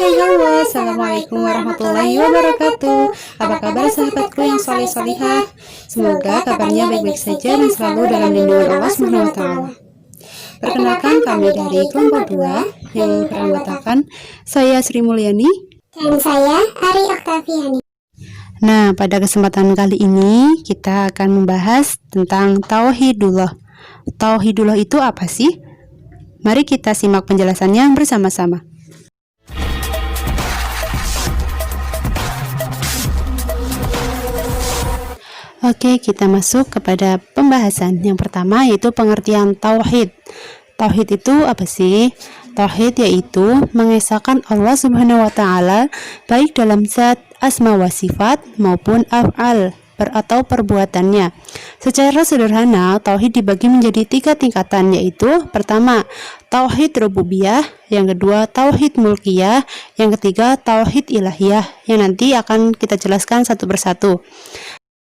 halo, assalamualaikum warahmatullahi wabarakatuh. Apa kabar sahabatku yang soleh-solihah? Semoga kabarnya baik-baik saja dan selalu dalam lindungan Allah Subhanahu wa Ta'ala. Perkenalkan, kami dari kelompok 2 yang beranggotakan saya Sri Mulyani dan saya Ari Oktaviani. Nah, pada kesempatan kali ini kita akan membahas tentang Tauhidullah. Tauhidullah itu apa sih? Mari kita simak penjelasannya bersama-sama. Oke, kita masuk kepada pembahasan. Yang pertama yaitu pengertian tauhid. Tauhid itu apa sih? Tauhid yaitu mengesahkan Allah Subhanahu wa Ta'ala baik dalam zat, asma wa sifat maupun af'al atau perbuatannya. Secara sederhana, tauhid dibagi menjadi 3 tingkatan, yaitu pertama, tauhid rububiyah, yang kedua tauhid mulkiyah, yang ketiga tauhid ilahiyah, yang nanti akan kita jelaskan satu persatu.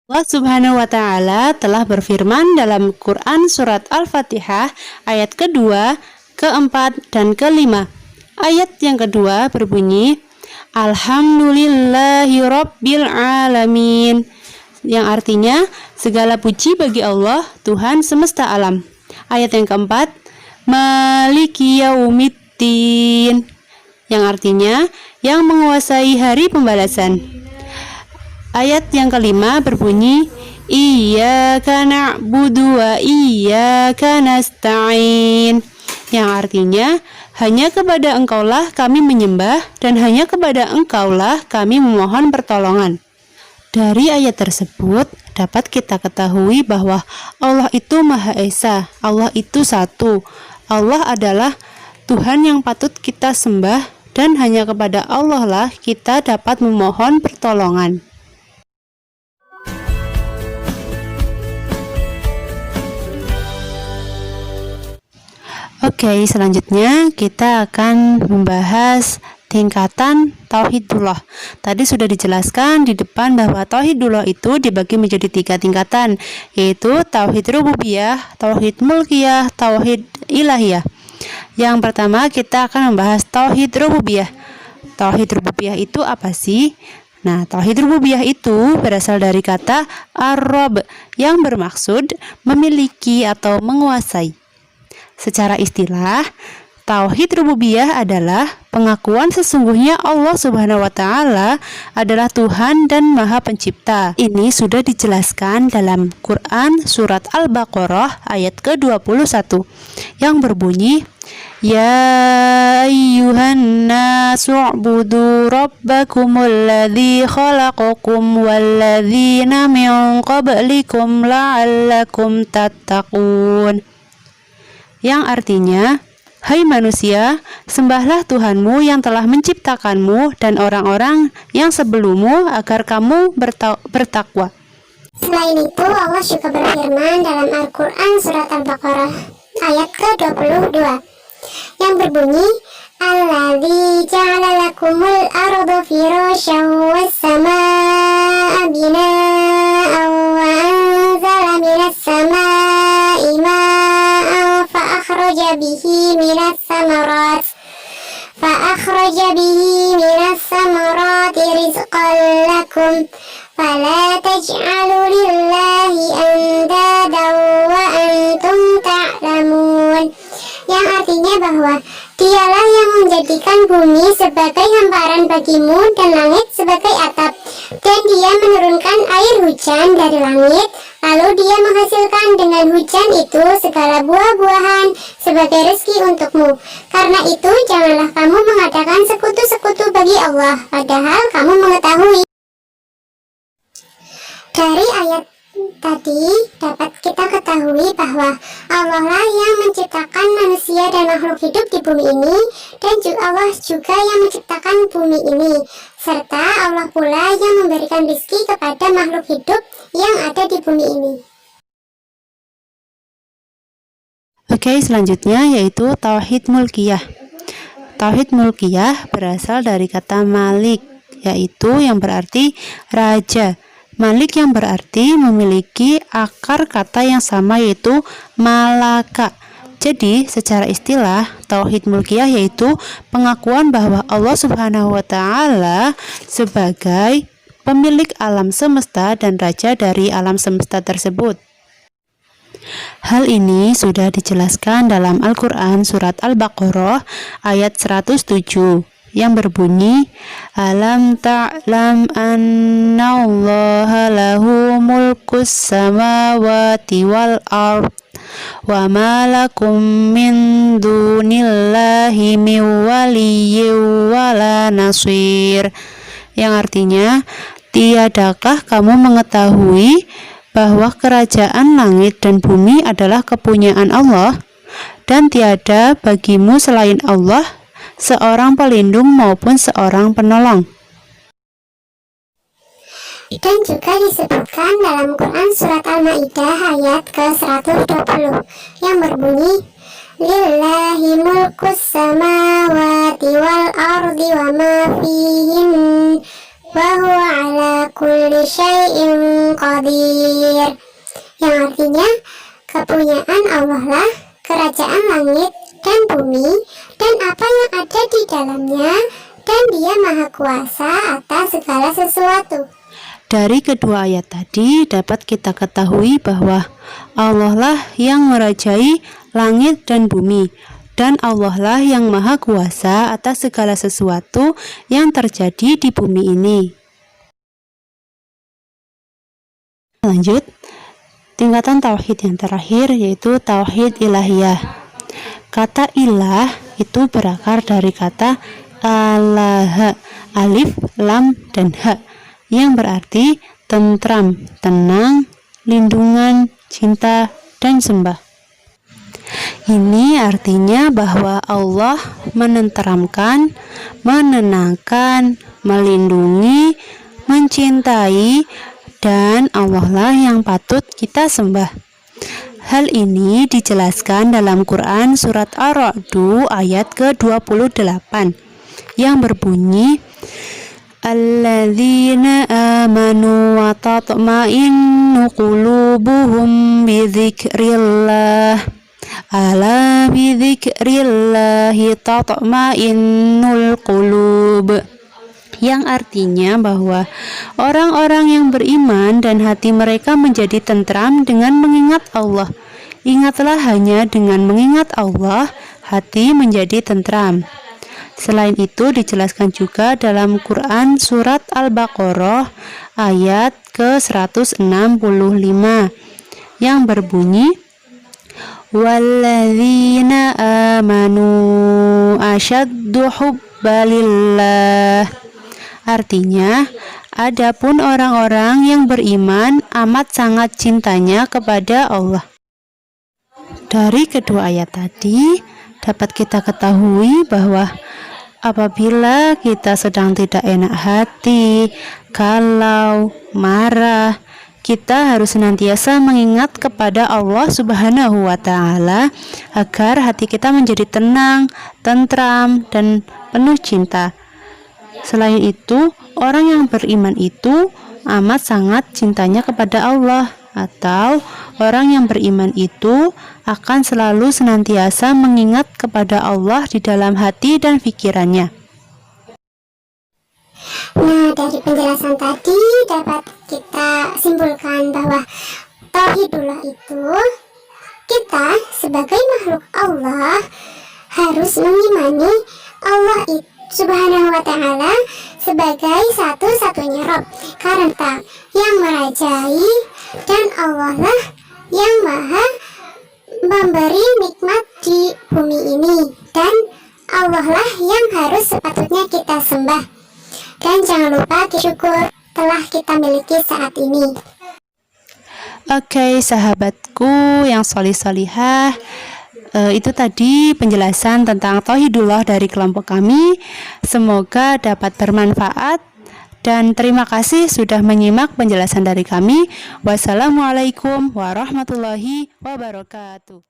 Allah Subhanahu wa Ta'ala telah berfirman dalam Quran surat Al-Fatihah ayat kedua, keempat, dan kelima. Ayat yang kedua berbunyi Alhamdulillahi Rabbil Alamin, yang artinya segala puji bagi Allah, Tuhan semesta alam. Ayat yang keempat Maliki Yaumiddin, yang artinya yang menguasai hari pembalasan. Ayat yang kelima berbunyi Iyyaka na'budu wa iyyaka nasta'in, yang artinya hanya kepada Engkaulah kami menyembah dan hanya kepada Engkaulah kami memohon pertolongan. Dari ayat tersebut dapat kita ketahui bahwa Allah itu Maha Esa, Allah itu satu. Allah adalah Tuhan yang patut kita sembah dan hanya kepada Allah lah kita dapat memohon pertolongan. Oke, selanjutnya kita akan membahas tingkatan Tauhidullah. Tadi sudah dijelaskan di depan bahwa Tauhidullah itu dibagi menjadi 3 tingkatan, yaitu Tauhid Rububiyah, Tauhid Mulkiyah, Tauhid Ilahiyah. Yang pertama kita akan membahas Tauhid Rububiyah. Tauhid Rububiyah itu apa sih? Nah, Tauhid Rububiyah itu berasal dari kata Ar-Rabb yang bermaksud memiliki atau menguasai. Secara istilah, Tauhid Rububiyah adalah pengakuan sesungguhnya Allah Subhanahu wa Ta'ala adalah Tuhan dan Maha Pencipta. Ini sudah dijelaskan dalam Quran surat Al-Baqarah ayat ke-21 yang berbunyi Ya ayyuhan nasu u'budu rabbakumul ladzi khalaqakum walladzina min qablikum la'allakum tattaqun, yang artinya, hai manusia, sembahlah Tuhanmu yang telah menciptakanmu dan orang-orang yang sebelummu agar kamu bertakwa. Selain itu, Allah juga berfirman dalam Al-Quran surat Al-Baqarah ayat ke-22 yang berbunyi Alladzi ja'ala lakumul arda firasyan was samaa'a binaa'an wa anzala minas samaa'i ma'an fa'akhraja bihi minas samarati rizqan lakum fala taj'alu lillahi andadan wa antum ta'lamun, yang artinya bahwa Dialah yang menjadikan bumi sebagai hamparan bagimu dan langit sebagai atap, dan Dia menurunkan air hujan dari langit, lalu Dia menghasilkan dengan hujan itu segala buah-buahan sebagai rezeki untukmu. Karena itu janganlah kamu mengadakan sekutu-sekutu bagi Allah, padahal kamu mengetahui. Dari ayat tadi dapat kita ketahui bahwa Allah lah yang menciptakan manusia dan makhluk hidup di bumi ini, dan Allah juga yang menciptakan bumi ini, serta Allah pula yang memberikan rezeki kepada makhluk hidup yang ada di bumi ini. Oke, selanjutnya yaitu Tauhid Mulkiyah. Tauhid Mulkiyah berasal dari kata Malik, yaitu yang berarti raja. Malik yang berarti memiliki akar kata yang sama, yaitu malaka. Jadi, secara istilah, tauhid mulkiyah yaitu pengakuan bahwa Allah Subhanahu wa taala sebagai pemilik alam semesta dan raja dari alam semesta tersebut. Hal ini sudah dijelaskan dalam Al-Qur'an surat Al-Baqarah ayat 107 yang berbunyi, alam ta'lam annallaha lahu mulkus samawati wal ard wa ma lakum min dunillahi min waliyyin wala nasir, yang artinya, tiadakah kamu mengetahui bahwa kerajaan langit dan bumi adalah kepunyaan Allah, dan tiada bagimu selain Allah seorang pelindung maupun seorang penolong. Dan juga disebutkan dalam Quran surat Al-Maidah ayat ke-120 yang berbunyi, lillahi mulkus samawati wal ardi wa ma fihin wa huwa ala kulli syai'in qadir, yang artinya kepunyaan Allah lah kerajaan langit dan bumi dan apa yang ada di dalamnya, dan Dia Maha Kuasa atas segala sesuatu. Dari kedua ayat tadi dapat kita ketahui bahwa Allah lah yang merajai langit dan bumi, dan Allah lah yang Maha Kuasa atas segala sesuatu yang terjadi di bumi ini. Lanjut, tingkatan tauhid yang terakhir yaitu tauhid ilahiyah. Kata ilah itu berakar dari kata Allah, alif, lam, dan ha, yang berarti tentram, tenang, lindungan, cinta, dan sembah. Ini artinya bahwa Allah menenteramkan, menenangkan, melindungi, mencintai, dan Allah lah yang patut kita sembah. Hal ini dijelaskan dalam Quran surat Ar-Ra'd ayat ke-28 yang berbunyi, alladzina amanu wa tatma'innu qulubuhum bidzikrillah ala bidzikrillahi tatma'innul qulub, yang artinya bahwa orang-orang yang beriman dan hati mereka menjadi tentram dengan mengingat Allah. Ingatlah, hanya dengan mengingat Allah hati menjadi tentram. Selain itu dijelaskan juga dalam Quran surat Al-Baqarah ayat ke-165 yang berbunyi, walladzina amanu asyaddu hubbalillah. Artinya, adapun orang-orang yang beriman amat sangat cintanya kepada Allah. Dari kedua ayat tadi dapat kita ketahui bahwa apabila kita sedang tidak enak hati, galau, marah, kita harus senantiasa mengingat kepada Allah Subhanahu wa taala agar hati kita menjadi tenang, tentram, dan penuh cinta. Selain itu, orang yang beriman itu amat sangat cintanya kepada Allah, atau orang yang beriman itu akan selalu senantiasa mengingat kepada Allah di dalam hati dan pikirannya. Nah, dari penjelasan tadi dapat kita simpulkan bahwa tauhidullah itu kita sebagai makhluk Allah harus mengimani Allah itu Subhanahu wa ta'ala sebagai satu-satunya Rabb, karena yang merajai, dan Allah lah yang maha memberi nikmat di bumi ini, dan Allah lah yang harus sepatutnya kita sembah. Dan jangan lupa bersyukur telah kita miliki saat ini. Oke, sahabatku yang solih-solihah, itu tadi penjelasan tentang tauhidullah dari kelompok kami. Semoga dapat bermanfaat dan terima kasih sudah menyimak penjelasan dari kami. Wassalamualaikum warahmatullahi wabarakatuh.